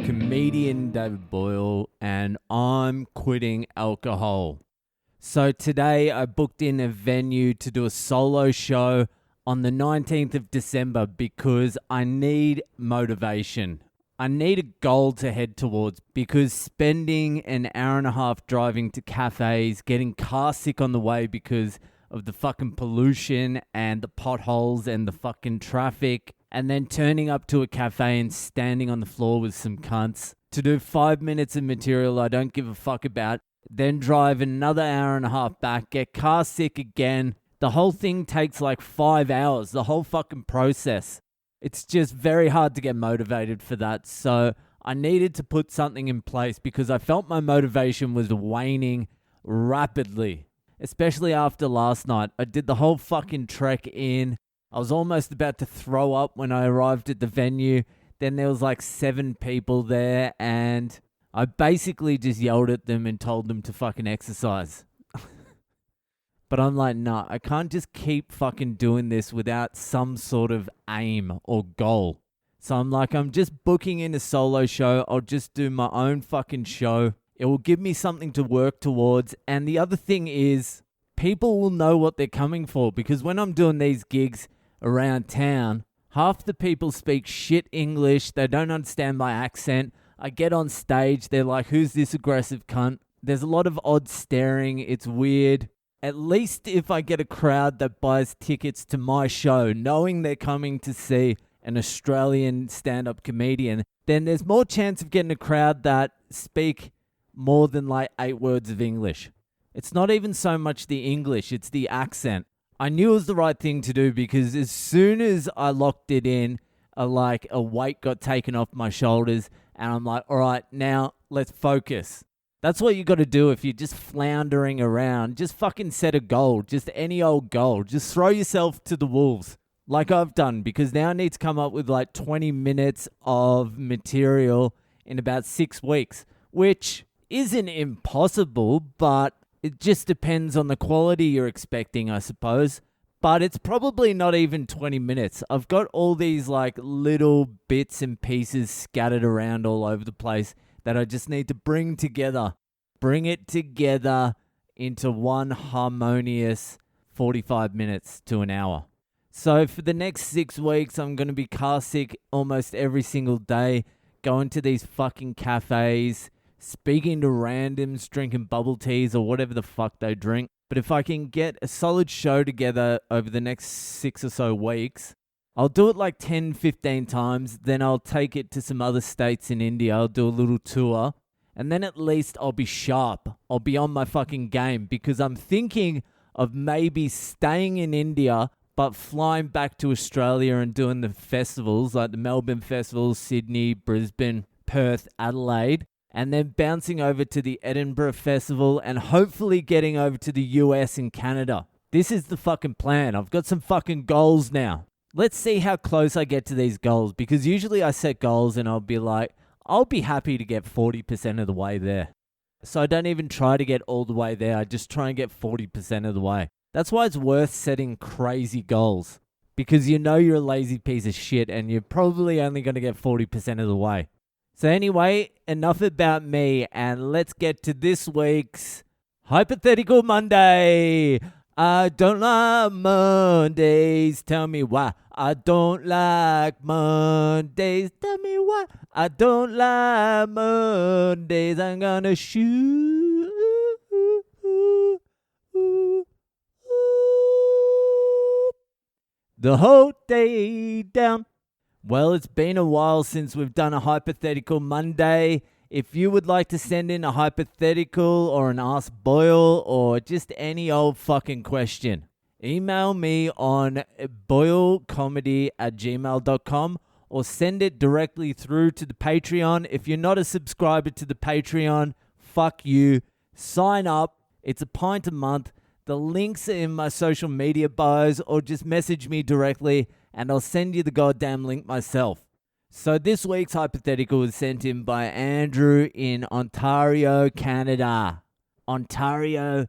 Comedian David Boyle, and I'm quitting alcohol. So today I booked in a venue to do a solo show on the 19th of December because I need motivation. I need a goal to head towards because spending an hour and a half driving to cafes, getting car sick on the way because of the fucking pollution and the potholes and the fucking traffic, and then turning up to a cafe and standing on the floor with some cunts to do 5 minutes of material I don't give a fuck about, then drive another hour and a half back, get car sick again. The whole thing takes like 5 hours, the whole fucking process. It's just very hard to get motivated for that. So I needed to put something in place because I felt my motivation was waning rapidly, especially after last night. I did the whole fucking trek in. I was almost about to throw up when I arrived at the venue. Then there was like 7 people there and I basically just yelled at them and told them to fucking exercise. But I'm like, nah, I can't just keep fucking doing this without some sort of aim or goal. So I'm like, I'm just booking in a solo show. I'll just do my own fucking show. It will give me something to work towards. And the other thing is, people will know what they're coming for. Because when I'm doing these gigs around town, half the people speak shit English. They don't understand my accent. I get on stage. They're like, who's this aggressive cunt? There's a lot of odd staring. It's weird. At least if I get a crowd that buys tickets to my show, knowing they're coming to see an Australian stand-up comedian, then there's more chance of getting a crowd that speak more than like 8 words of English. It's not even so much the English, it's the accent. I knew it was the right thing to do because as soon as I locked it in, a weight got taken off my shoulders and I'm like, all right, now let's focus. That's what you got to do if you're just floundering around. Just fucking set a goal. Just any old goal. Just throw yourself to the wolves like I've done because now I need to come up with like 20 minutes of material in about 6 weeks, which isn't impossible, but it just depends on the quality you're expecting, I suppose. But it's probably not even 20 minutes. I've got all these like little bits and pieces scattered around all over the place that I just need to bring together. Bring it together into one harmonious 45 minutes to an hour. So for the next 6 weeks, I'm going to be car sick almost every single day, going to these fucking cafes, speaking to randoms, drinking bubble teas or whatever the fuck they drink. But if I can get a solid show together over the next 6 or so weeks, I'll do it like 10, 15 times. Then I'll take it to some other states in India. I'll do a little tour. And then at least I'll be sharp. I'll be on my fucking game because I'm thinking of maybe staying in India but flying back to Australia and doing the festivals like the Melbourne Festival, Sydney, Brisbane, Perth, Adelaide. And then bouncing over to the Edinburgh Festival and hopefully getting over to the US and Canada. This is the fucking plan. I've got some fucking goals now. Let's see how close I get to these goals because usually I set goals and I'll be like, I'll be happy to get 40% of the way there. So I don't even try to get all the way there. I just try and get 40% of the way. That's why it's worth setting crazy goals because you know you're a lazy piece of shit and you're probably only going to get 40% of the way. So anyway, enough about me and let's get to this week's Hypothetical Monday. I don't like Mondays, tell me why. I don't like Mondays, tell me why. I don't like Mondays, I'm gonna shoot the whole day down. Well, it's been a while since we've done a Hypothetical Monday. If you would like to send in a hypothetical or an Ask Boyle or just any old fucking question, email me on boylecomedy@gmail.com or send it directly through to the Patreon. If you're not a subscriber to the Patreon, fuck you. Sign up. It's a pint a month. The links are in my social media bios or just message me directly and I'll send you the goddamn link myself. So this week's hypothetical was sent in by Andrew in Ontario, Canada. Ontario,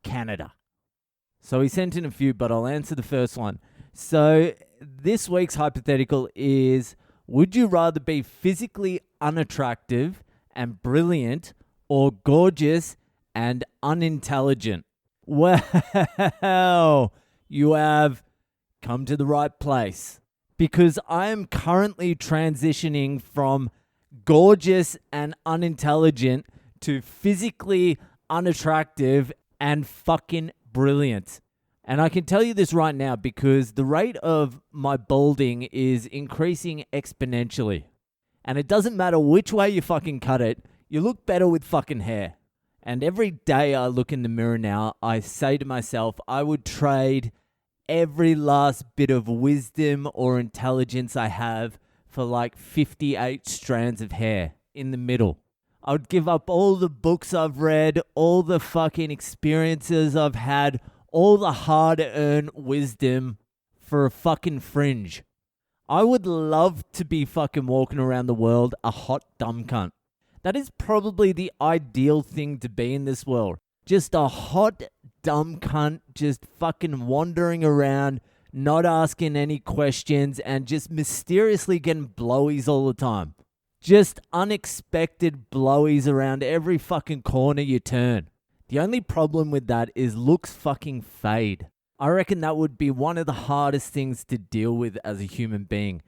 Canada. So he sent in a few, but I'll answer the first one. So this week's hypothetical is, would you rather be physically unattractive and brilliant, or gorgeous and unintelligent? Well, you have come to the right place, because I am currently transitioning from gorgeous and unintelligent to physically unattractive and fucking brilliant. And I can tell you this right now because the rate of my balding is increasing exponentially. And it doesn't matter which way you fucking cut it, you look better with fucking hair. And every day I look in the mirror now, I say to myself, I would trade every last bit of wisdom or intelligence I have for like 58 strands of hair in the middle. I would give up all the books I've read, all the fucking experiences I've had, all the hard-earned wisdom for a fucking fringe. I would love to be fucking walking around the world a hot dumb cunt. That is probably the ideal thing to be in this world. Just a hot dumb cunt just fucking wandering around, not asking any questions, and just mysteriously getting blowies all the time. Just unexpected blowies around every fucking corner you turn. The only problem with that is looks fucking fade. I reckon that would be one of the hardest things to deal with as a human being.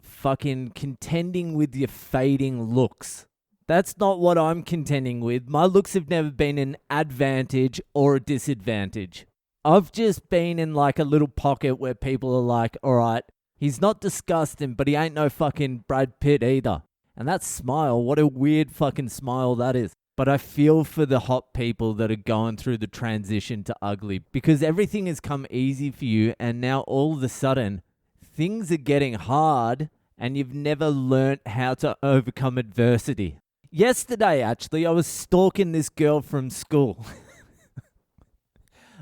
Fucking contending with your fading looks. That's not what I'm contending with. My looks have never been an advantage or a disadvantage. I've just been in like a little pocket where people are like, alright, he's not disgusting, but he ain't no fucking Brad Pitt either. And that smile, what a weird fucking smile that is. But I feel for the hot people that are going through the transition to ugly, because everything has come easy for you and now all of a sudden things are getting hard and you've never learnt how to overcome adversity. Yesterday, actually, I was stalking this girl from school.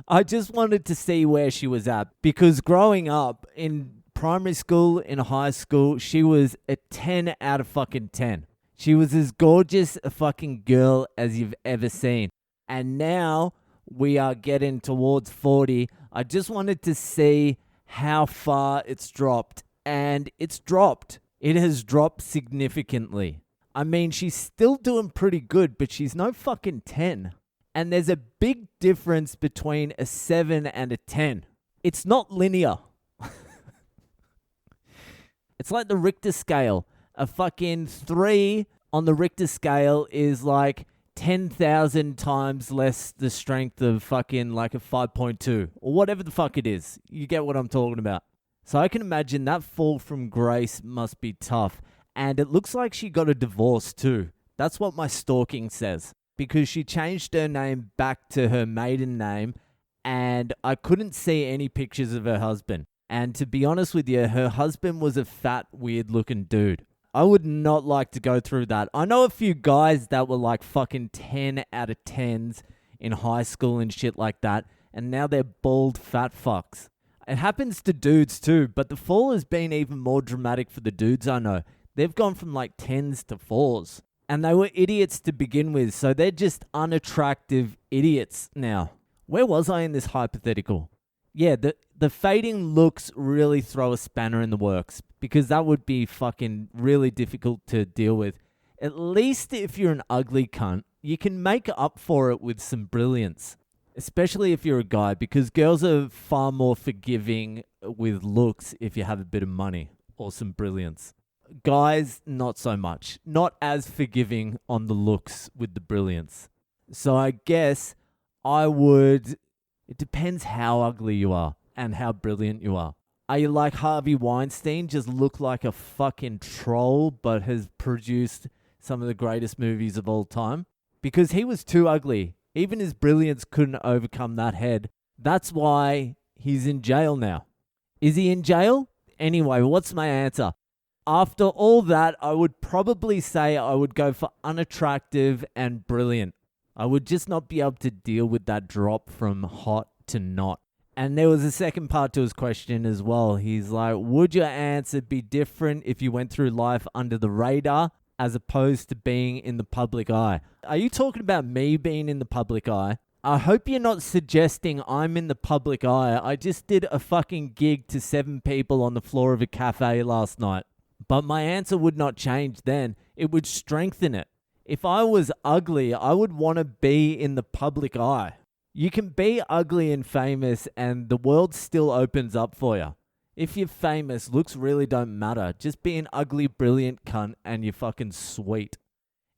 I just wanted to see where she was at, because growing up in primary school, in high school, she was a 10 out of fucking 10. She was as gorgeous a fucking girl as you've ever seen. And now we are getting towards 40. I just wanted to see how far it's dropped. And it's dropped. It has dropped significantly. I mean, she's still doing pretty good, but she's no fucking 10. And there's a big difference between a 7 and a 10. It's not linear. It's like the Richter scale. A fucking 3 on the Richter scale is like 10,000 times less the strength of fucking like a 5.2 or whatever the fuck it is. You get what I'm talking about. So I can imagine that fall from grace must be tough. And it looks like she got a divorce too. That's what my stalking says. Because she changed her name back to her maiden name, and I couldn't see any pictures of her husband. And to be honest with you, her husband was a fat, weird-looking dude. I would not like to go through that. I know a few guys that were like fucking 10 out of 10s in high school and shit like that, and now they're bald fat fucks. It happens to dudes too, but the fall has been even more dramatic for the dudes I know. They've gone from like 10s to 4s. And they were idiots to begin with, so they're just unattractive idiots now. Where was I in this hypothetical? Yeah, the fading looks really throw a spanner in the works, because that would be fucking really difficult to deal with. At least if you're an ugly cunt, you can make up for it with some brilliance. Especially if you're a guy, because girls are far more forgiving with looks if you have a bit of money or some brilliance. Guys, not so much. Not as forgiving on the looks with the brilliance. So I guess it depends how ugly you are and how brilliant you are. Are you like Harvey Weinstein, just look like a fucking troll, but has produced some of the greatest movies of all time? Because he was too ugly. Even his brilliance couldn't overcome that head. That's why he's in jail now. Is he in jail? Anyway, what's my answer? After all that, I would probably say I would go for unattractive and brilliant. I would just not be able to deal with that drop from hot to not. And there was a second part to his question as well. He's like, would your answer be different if you went through life under the radar as opposed to being in the public eye? Are you talking about me being in the public eye? I hope you're not suggesting I'm in the public eye. I just did a fucking gig to 7 people on the floor of a cafe last night. But my answer would not change then. It would strengthen it. If I was ugly, I would want to be in the public eye. You can be ugly and famous and the world still opens up for you. If you're famous, looks really don't matter. Just be an ugly, brilliant cunt and you're fucking sweet.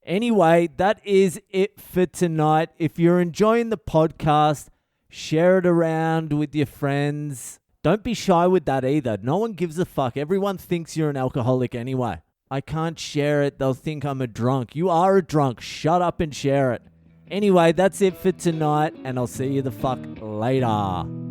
Anyway, that is it for tonight. If you're enjoying the podcast, share it around with your friends. Don't be shy with that either. No one gives a fuck. Everyone thinks you're an alcoholic anyway. I can't share it. They'll think I'm a drunk. You are a drunk. Shut up and share it. Anyway, that's it for tonight, and I'll see you the fuck later.